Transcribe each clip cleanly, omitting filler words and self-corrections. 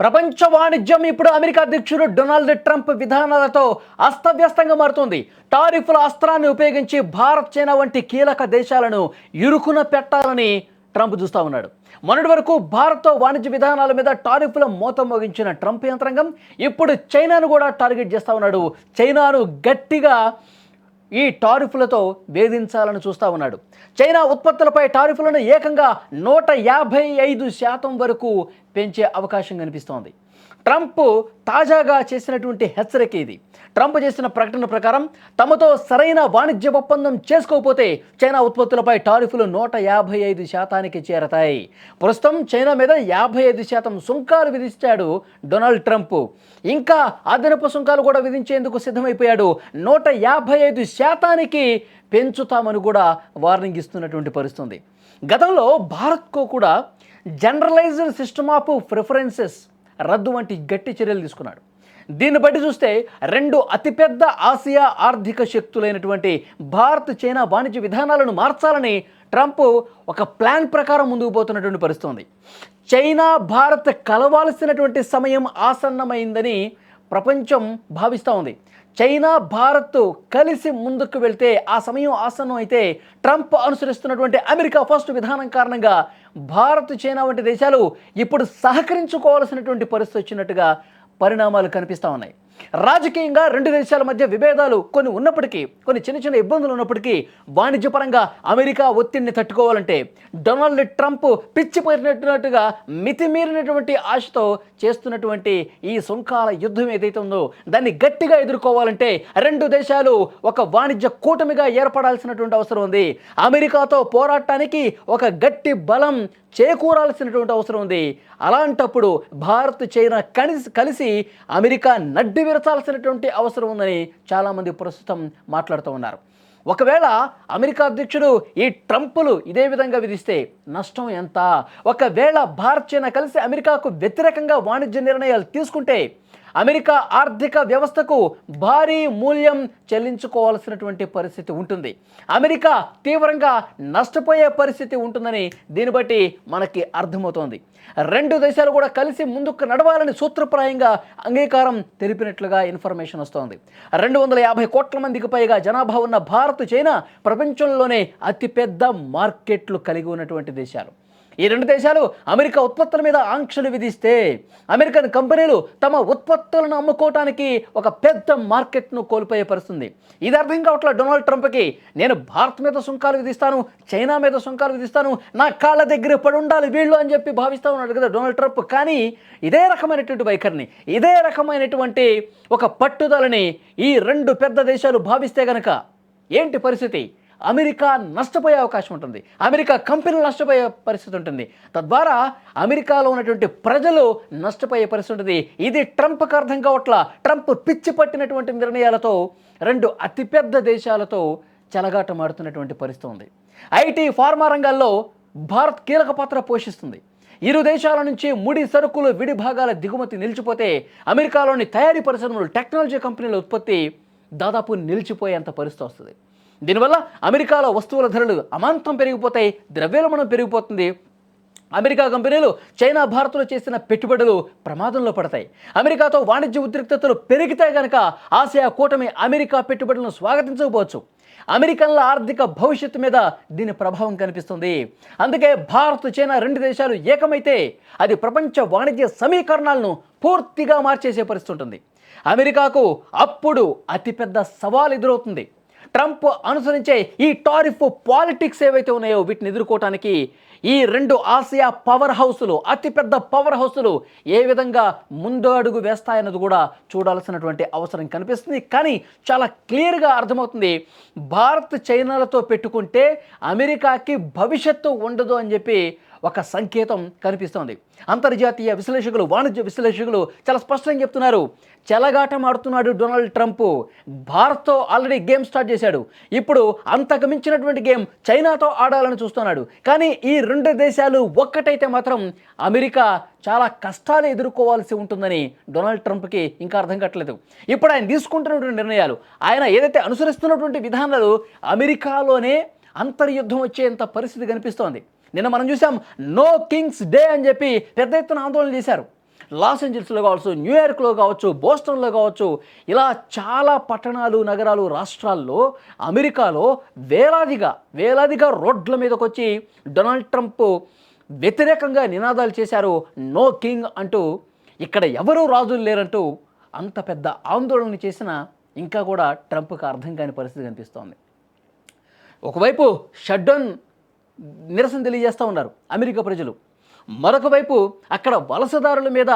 ప్రపంచ వాణిజ్యం ఇప్పుడు అమెరికా అధ్యక్షుడు డొనాల్డ్ ట్రంప్ విధానాలతో అస్తవ్యస్తంగా మారుతోంది. టారిఫ్ల అస్త్రాన్ని ఉపయోగించి భారత్, చైనా వంటి కీలక దేశాలను ఇరుకున పెట్టాలని ట్రంప్ చూస్తూ ఉన్నాడు. మొన్నటి వరకు భారత్తో వాణిజ్య విధానాల మీద టారిఫ్ల మోత మోగించిన ట్రంప్ యంత్రాంగం ఇప్పుడు చైనాను కూడా టార్గెట్ చేస్తూ ఉన్నాడు. చైనాను గట్టిగా ఈ టారిఫ్లతో వేధించాలని చూస్తూ ఉన్నాడు. చైనా ఉత్పత్తులపై టారిఫ్లను ఏకంగా 155% వరకు పెంచే అవకాశం కనిపిస్తోంది. ట్రంప్ తాజాగా చేసినటువంటి హెచ్చరిక ఇది. ట్రంప్ చేసిన ప్రకటన ప్రకారం తమతో సరైన వాణిజ్య ఒప్పందం చేసుకోకపోతే చైనా ఉత్పత్తులపై టారిఫ్లు 155%కి చేరతాయి. ప్రస్తుతం చైనా మీద 55% సుంకాలు విధించాడు డొనాల్డ్ ట్రంప్. ఇంకా అదనపు సుంకాలు కూడా విధించేందుకు సిద్ధమైపోయాడు. 155%కి పెంచుతామని కూడా వార్నింగ్ ఇస్తున్నటువంటి పరిస్థితి. గతంలో భారత్కు కూడా జనరలైజ్డ్ సిస్టమ్ ఆఫ్ ప్రిఫరెన్సెస్ రద్దు వంటి గట్టి చర్యలు తీసుకున్నాడు. దీన్ని బట్టి చూస్తే రెండు అతిపెద్ద ఆసియా ఆర్థిక శక్తులైనటువంటి భారత్, చైనా వాణిజ్య విధానాలను మార్చాలని ట్రంప్ ఒక ప్లాన్ ప్రకారం ముందుకు పోతున్నటువంటి పరిస్థితి. చైనా, భారత్ కలవాల్సినటువంటి సమయం ఆసన్నమైందని ప్రపంచం భావిస్తూ ఉంది. చైనా, భారత్ కలిసి ముందుకు వెళ్తే ఆ సమయం ఆసన్నం అయితే ట్రంప్ అనుసరిస్తున్నటువంటి అమెరికా ఫస్ట్ విధానం కారణంగా భారత్, చైనా వంటి దేశాలు ఇప్పుడు సహకరించుకోవాల్సినటువంటి పరిస్థితి వచ్చినట్టుగా పరిణామాలు కనిపిస్తూ ఉన్నాయి. రాజకీయంగా రెండు దేశాల మధ్య విభేదాలు కొన్ని ఉన్నప్పటికీ, కొన్ని చిన్న చిన్న ఇబ్బందులు ఉన్నప్పటికీ, వాణిజ్యపరంగా అమెరికా ఒత్తిడిని తట్టుకోవాలంటే డొనాల్డ్ ట్రంప్ పిచ్చిపోయినట్టుగా మితిమీరినటువంటి ఆశతో చేస్తున్నటువంటి ఈ సుంకాల యుద్ధం ఏదైతే ఉందో దాన్ని గట్టిగా ఎదుర్కోవాలంటే రెండు దేశాలు ఒక వాణిజ్య కూటమిగా ఏర్పడాల్సినటువంటి అవసరం ఉంది. అమెరికాతో పోరాటానికి ఒక గట్టి బలం చేకూరాల్సినటువంటి అవసరం ఉంది. అలాంటప్పుడు భారత్, చైనా కలిసి అమెరికా నడ్డి విరచాల్సినటువంటి అవసరం ఉందని చాలామంది ప్రస్తుతం మాట్లాడుతూ ఉన్నారు. ఒకవేళ అమెరికా అధ్యక్షుడు ఈ ట్రంప్లు ఇదే విధంగా విధిస్తే నష్టం ఎంత? ఒకవేళ భారత్, చైనా కలిసి అమెరికాకు వ్యతిరేకంగా వాణిజ్య నిర్ణయాలు తీసుకుంటే అమెరికా ఆర్థిక వ్యవస్థకు భారీ మూల్యం చెల్లించుకోవాల్సినటువంటి పరిస్థితి ఉంటుంది. అమెరికా తీవ్రంగా నష్టపోయే పరిస్థితి ఉంటుందని దీన్ని బట్టి మనకి అర్థమవుతోంది. రెండు దేశాలు కూడా కలిసి ముందుకు నడవాలని సూత్రప్రాయంగా అంగీకారం తెలిపినట్లుగా ఇన్ఫర్మేషన్ వస్తోంది. 250 కోట్ల మందికి పైగా జనాభా ఉన్న భారత్, చైనా ప్రపంచంలోనే అతిపెద్ద మార్కెట్లు కలిగి ఉన్నటువంటి దేశాలు. ఈ రెండు దేశాలు అమెరికా ఉత్పత్తుల మీద ఆంక్షలు విధిస్తే అమెరికన్ కంపెనీలు తమ ఉత్పత్తులను అమ్ముకోవటానికి ఒక పెద్ద మార్కెట్ను కోల్పోయే పరిస్థితుంది. ఇది అర్థం కావట్లేదు డొనాల్డ్ ట్రంప్కి. నేను భారత్ మీద సుంకాలు విధిస్తాను, చైనా మీద సుంకాలు విధిస్తాను, నా కాళ్ళ దగ్గర పడి ఉండాలి వీళ్ళు అని చెప్పి భావిస్తూ ఉన్నాడు కదా డొనాల్డ్ ట్రంప్. కానీ ఇదే రకమైనటువంటి వైఖరిని, ఇదే రకమైనటువంటి ఒక పట్టుదలని ఈ రెండు పెద్ద దేశాలు భావిస్తే గనక ఏంటి పరిస్థితి? అమెరికా నష్టపోయే అవకాశం ఉంటుంది, అమెరికా కంపెనీలు నష్టపోయే పరిస్థితి ఉంటుంది, తద్వారా అమెరికాలో ఉన్నటువంటి ప్రజలు నష్టపోయే పరిస్థితి ఉంటుంది. ఇది ట్రంప్కి అర్థం కావట్లా. ట్రంప్ పిచ్చి పట్టినటువంటి నిర్ణయాలతో రెండు అతిపెద్ద దేశాలతో చెలగాటమాడుతున్నటువంటి పరిస్థితి ఉంది. ఐటీ, ఫార్మా రంగాల్లో భారత్ కీలక పాత్ర పోషిస్తుంది. ఇరు దేశాల నుంచి ముడి సరుకులు, విడి భాగాల దిగుమతి నిలిచిపోతే అమెరికాలోని తయారీ పరిశ్రమలు, టెక్నాలజీ కంపెనీల ఉత్పత్తి దాదాపు నిలిచిపోయేంత పరిస్థితి వస్తుంది. దీనివల్ల అమెరికాలో వస్తువుల ధరలు అమాంతం పెరిగిపోతాయి, ద్రవ్యోల్బణం పెరిగిపోతుంది. అమెరికా కంపెనీలు చైనా, భారత్లో చేసిన పెట్టుబడులు ప్రమాదంలో పడతాయి. అమెరికాతో వాణిజ్య ఉద్రిక్తతలు పెరిగితే కనుక ఆసియా కూటమి అమెరికా పెట్టుబడులను స్వాగతించకపోవచ్చు. అమెరికన్ల ఆర్థిక భవిష్యత్తు మీద దీని ప్రభావం కనిపిస్తుంది. అందుకే భారత్, చైనా రెండు దేశాలు ఏకమైతే అది ప్రపంచ వాణిజ్య సమీకరణాలను పూర్తిగా మార్చేసే పరిస్థితి ఉంటుంది. అమెరికాకు అప్పుడు అతిపెద్ద సవాల్ ఎదురవుతుంది. ట్రంప్ అనుసరించే ఈ టారిఫ్ పాలిటిక్స్ ఏవైతే ఉన్నాయో వీటిని ఎదుర్కోవటానికి ఈ రెండు ఆసియా పవర్ హౌస్లు, అతిపెద్ద పవర్ హౌస్లు ఏ విధంగా ముందు అడుగు వేస్తాయన్నది కూడా చూడాల్సినటువంటి అవసరం కనిపిస్తుంది. కానీ చాలా క్లియర్గా అర్థమవుతుంది, భారత్, చైనాలతో పెట్టుకుంటే అమెరికాకి భవిష్యత్తు ఉండదు అని చెప్పి ఒక సంకేతం కనిపిస్తోంది. అంతర్జాతీయ విశ్లేషకులు, వాణిజ్య విశ్లేషకులు చాలా స్పష్టంగా చెప్తున్నారు. చెలగాటం ఆడుతున్నాడు డొనాల్డ్ ట్రంప్. భారత్తో ఆల్రెడీ గేమ్ స్టార్ట్ చేశాడు. ఇప్పుడు అంతకు మించినటువంటి గేమ్ చైనాతో ఆడాలని చూస్తున్నాడు. కానీ ఈ రెండు దేశాలు ఒక్కటైతే మాత్రం అమెరికా చాలా కష్టాలు ఎదుర్కోవాల్సి ఉంటుందని డొనాల్డ్ ట్రంప్కి ఇంకా అర్థం కావట్లేదు. ఇప్పుడు ఆయన తీసుకుంటున్నటువంటి నిర్ణయాలు, ఆయన ఏదైతే అనుసరిస్తున్నటువంటి విధానాలు అమెరికాలోనే అంతర్యుద్ధం వచ్చేంత పరిస్థితి కనిపిస్తోంది. నిన్న మనం చూసాం, నో కింగ్స్ డే అని చెప్పి పెద్ద ఎత్తున ఆందోళన చేశారు. లాస్ ఏంజల్స్లో కావచ్చు, న్యూయార్క్లో కావచ్చు, బోస్టన్లో కావచ్చు, ఇలా చాలా పట్టణాలు, నగరాలు, రాష్ట్రాల్లో అమెరికాలో వేలాదిగా రోడ్ల మీదకి వచ్చి డొనాల్డ్ ట్రంప్ వ్యతిరేకంగా నినాదాలు చేశారు. నో కింగ్ అంటూ, ఇక్కడ ఎవరూ రాజులు లేరంటూ అంత పెద్ద ఆందోళన చేసినా ఇంకా కూడా ట్రంప్కి అర్థం కాని పరిస్థితి కనిపిస్తోంది. ఒకవైపు షట్డౌన్ నిరసన తెలియజేస్తూ ఉన్నారు అమెరికా ప్రజలు, మరొక వైపు అక్కడ వలసదారుల మీద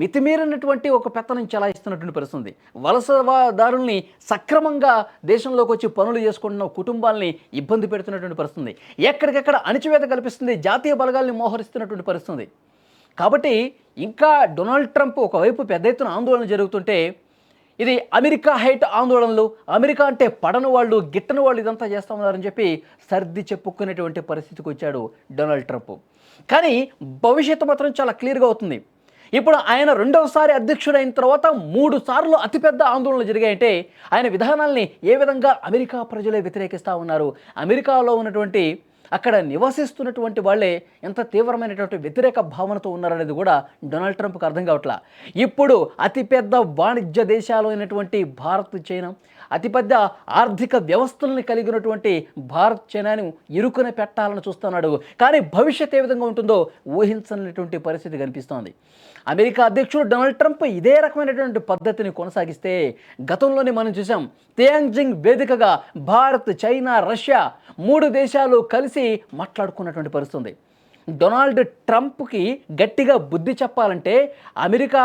మితిమీరినటువంటి ఒక పెత్తనం చెలాయిస్తున్నటువంటి పరిస్థితుంది. వలసదారుల్ని సక్రమంగా దేశంలోకి వచ్చి పనులు చేసుకుంటున్న కుటుంబాలని ఇబ్బంది పెడుతున్నటువంటి పరిస్థితుంది. ఎక్కడికెక్కడ అణచివేత కల్పిస్తుంది, జాతీయ బలగాల్ని మోహరిస్తున్నటువంటి పరిస్థితుంది. కాబట్టి ఇంకా డొనాల్డ్ ట్రంప్ ఒకవైపు పెద్ద ఎత్తున ఆందోళన జరుగుతుంటే, ఇది అమెరికా హైట్ ఆందోళనలు, అమెరికా అంటే పడని వాళ్ళు, గిట్టని వాళ్ళు ఇదంతా చేస్తూ ఉన్నారని చెప్పి సర్ది చెప్పుకునేటువంటి పరిస్థితికి వచ్చాడు డొనాల్డ్ ట్రంప్. కానీ భవిష్యత్తు మాత్రం చాలా క్లియర్గా అవుతుంది. ఇప్పుడు ఆయన రెండవసారి అధ్యక్షుడైన తర్వాత 3 సార్లు అతిపెద్ద ఆందోళనలు జరిగాయంటే ఆయన విధానాల్ని ఏ విధంగా అమెరికా ప్రజలే వ్యతిరేకిస్తూ ఉన్నారు, అమెరికాలో ఉన్నటువంటి అక్కడ నివసిస్తున్నటువంటి వాళ్ళే ఎంత తీవ్రమైనటువంటి వ్యతిరేక భావనతో ఉన్నారనేది కూడా డొనాల్డ్ ట్రంప్కి అర్థం కావట్లా. ఇప్పుడు అతిపెద్ద వాణిజ్య దేశాలు అయినటువంటి భారత్, చైనా, అతిపెద్ద ఆర్థిక వ్యవస్థల్ని కలిగినటువంటి భారత్, చైనాను ఇరుకుని పెట్టాలని చూస్తున్నాడు. కానీ భవిష్యత్ ఏ విధంగా ఉంటుందో ఊహించనటువంటి పరిస్థితి కనిపిస్తోంది. అమెరికా అధ్యక్షుడు డొనాల్డ్ ట్రంప్ ఇదే రకమైనటువంటి పద్ధతిని కొనసాగిస్తే, గతంలోనే మనం చూసాం టియాంజింగ్ వేదికగా భారత్, చైనా, రష్యా 3 దేశాలు కలిసి మాట్లాడుకున్నటువంటి పరిస్థితి. డొనాల్డ్ ట్రంప్కి గట్టిగా బుద్ధి చెప్పాలంటే, అమెరికా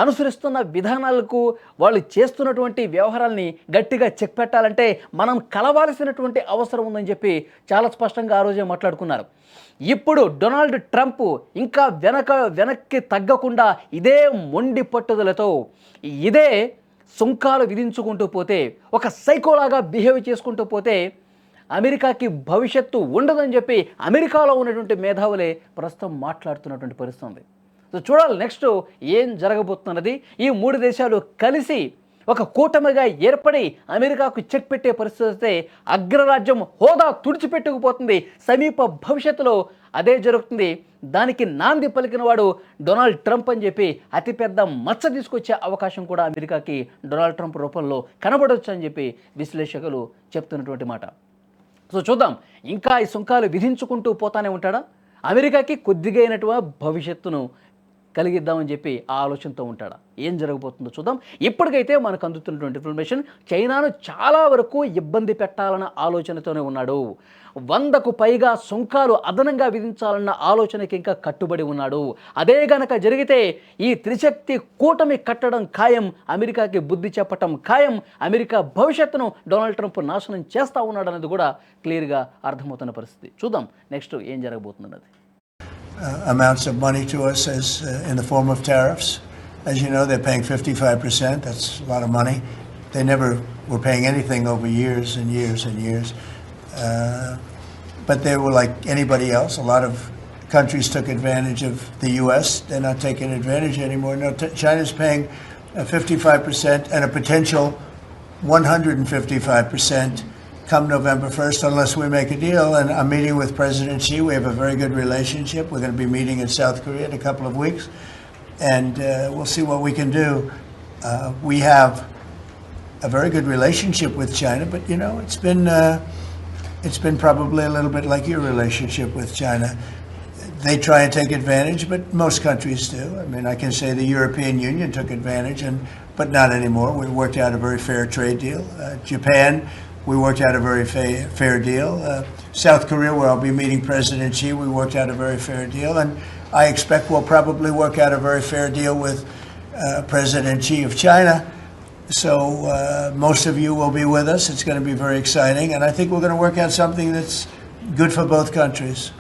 అనుసరిస్తున్న విధానాలకు, వాళ్ళు చేస్తున్నటువంటి వ్యవహారాల్ని గట్టిగా చెక్ పెట్టాలంటే మనం కలవాల్సినటువంటి అవసరం ఉందని చెప్పి చాలా స్పష్టంగా ఆ రోజే మాట్లాడుకున్నారు. ఇప్పుడు డొనాల్డ్ ట్రంప్ ఇంకా వెనక్కి తగ్గకుండా ఇదే మొండి పట్టుదలతో, ఇదే సుంకాలు విధించుకుంటూ పోతే, ఒక సైకోలాగా బిహేవ్ చేసుకుంటూ పోతే అమెరికాకి భవిష్యత్తు ఉండదని చెప్పి అమెరికాలో ఉన్నటువంటి మేధావులే ప్రస్తుతం మాట్లాడుతున్నటువంటి పరిస్థితి ఉంది. సో చూడాలి నెక్స్ట్ ఏం జరగబోతున్నది. ఈ 3 దేశాలు కలిసి ఒక కూటమిగా ఏర్పడి అమెరికాకు చెక్ పెట్టే పరిస్థితి వస్తే అగ్రరాజ్యం హోదా తుడిచిపెట్టుకుపోతుంది. సమీప భవిష్యత్తులో అదే జరుగుతుంది. దానికి నాంది పలికిన వాడు డొనాల్డ్ ట్రంప్ అని చెప్పి అతిపెద్ద మచ్చ తీసుకొచ్చే అవకాశం కూడా అమెరికాకి డొనాల్డ్ ట్రంప్ రూపంలో కనబడవచ్చు అని చెప్పి విశ్లేషకులు చెప్తున్నటువంటి మాట. సో చూద్దాం, ఇంకా ఈ సుంకాలు విధించుకుంటూ పోతానే ఉంటాడా, అమెరికాకి కొద్దిగా అయినటువంటి భవిష్యత్తును కలిగిద్దామని చెప్పి ఆ ఆలోచనతో ఉంటాడా, ఏం జరగబోతుందో చూద్దాం. ఇప్పటికైతే మనకు అందుతున్నటువంటి ఇన్ఫర్మేషన్, చైనాను చాలా వరకు ఇబ్బంది పెట్టాలన్న ఆలోచనతోనే ఉన్నాడు. 100కు పైగా సుంకాలు అదనంగా విధించాలన్న ఆలోచనకి ఇంకా కట్టుబడి ఉన్నాడు. అదే గనక జరిగితే ఈ త్రిశక్తి కూటమి కట్టడం ఖాయం, అమెరికాకి బుద్ధి చెప్పటం ఖాయం, అమెరికా భవిష్యత్తును డొనాల్డ్ ట్రంప్ నాశనం చేస్తూ ఉన్నాడు అనేది కూడా క్లియర్గా అర్థమవుతున్న పరిస్థితి. చూద్దాం నెక్స్ట్ ఏం జరగబోతున్నది. Amounts of money to us as in the form of tariffs. As you know, they're paying 55%. That's a lot of money. They never were paying anything over years and years and years. But they were like anybody else. A lot of countries took advantage of the U.S. They're not taking advantage anymore. No, China's paying 55% and a potential 155% come November 1st, unless we make a deal. And I'm meeting with President Xi. We have a very good relationship. We're going to be meeting in South Korea in a couple of weeks. And we'll see what we can do. We have a very good relationship with China, but you know, it's been probably a little bit like your relationship with China. They try and take advantage, but most countries do. I mean, I can say the European Union took advantage, but not anymore. We worked out a very fair trade deal. Japan, we worked out a very fair deal. South Korea, where I'll be meeting President Xi, we worked out a very fair deal. And I expect we'll probably work out a very fair deal with President Xi of China. So most of you will be with us. It's going to be very exciting. And I think we're going to work out something that's good for both countries.